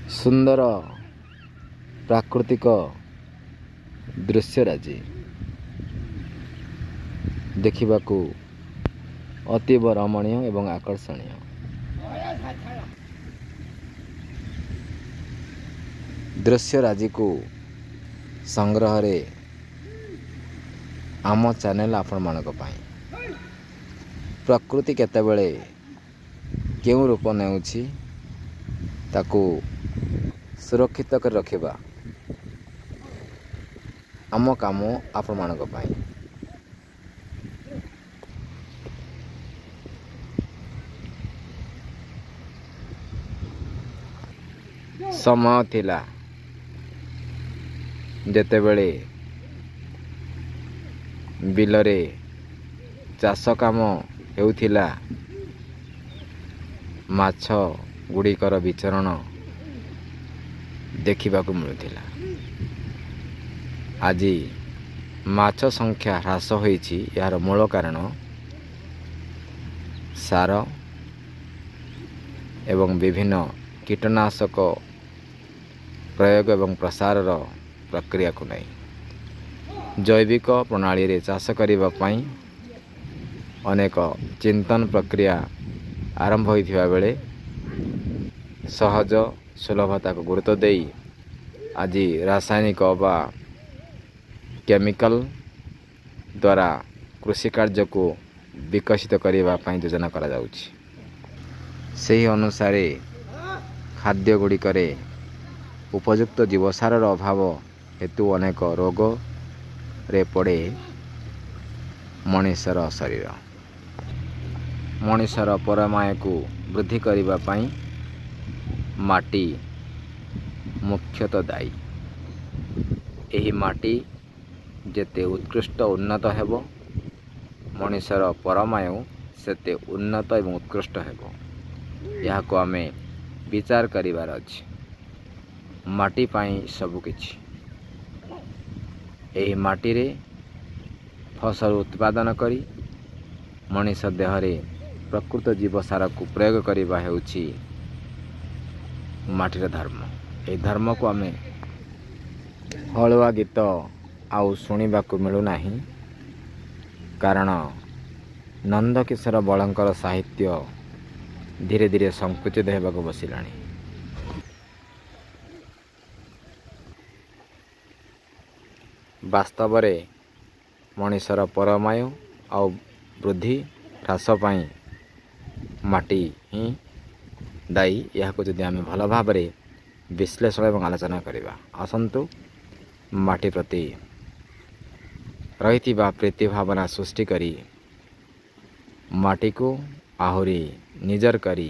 सुंदर प्राकृतिक दृश्यराजी देखा अतीव रमणीय एवं आकर्षणीय। दृश्यराजी को संग्रह रे आम चैनल आपण मानक पाई प्रकृति केतेबेले केउं रूप नेउछि ताकू सुरक्षित कर रखिबा आम काम आपण मानक पाई। समय थिला जेतेबेले बिलरे चाष काम हेउथिला माछ गुड़िकर विचरण देखा मिलुथिला। आज माछ संख्या ह्रास होईछि। यार मूल कारण सार एवं विभिन्न कीटनाशक प्रयोग एवं प्रसार प्रक्रिया को नहीं जैविक प्रणाली रे चाष करिबा पई अनेक चिंतन प्रक्रिया आरंभ होइथिबा बेले सहज सुलभता को गुरुत्व देई आज रासायनिक बा केमिकल द्वारा कृषि कार्य को विकसित करने पई योजना करा जाउछि। सही अनुसार खाद्य गुड़िकरे उपयुक्त जीवसार अभाव हेतु अनेक रोग रे पड़े मनुष्यर शरीर। मनुष्यर परमाय को वृद्धि करने पई माटी मुख्यतः दायी। एही माटी जेते उत्कृष्ट उन्नत हेबो मनुष्यर परमायु सेते उन्नत एवं उत्कृष्ट हेबो। यह को आमे विचार करिवार अछि। माटी पाई सब किछि। एही माटी रे फसल उत्पादन करी मनुष्य देह रे प्रकृत जीवसार को प्रयोग करिबा हेउछि माटीर धर्म। ए धर्म को आमे हलवा गीत आउ शुणा मिलू नहीं कारण नंदकिशोर बलंकर साहित्य धीरे धीरे संकुचित होगा बसिलानी। वास्तव में मनुष्यर परमायु आउ वृद्धि ह्रास पाई माटी ही दायी। यह जदि आम भल भाव विश्लेषण एवं आलोचना करवा आसंतु माटी प्रति रही प्रीति भावना सृष्टि करी माटी को आहुरी निजर करी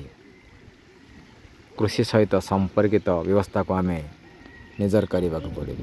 कृषि सहित संपर्कित व्यवस्था को आमे निजर करने को पड़ो।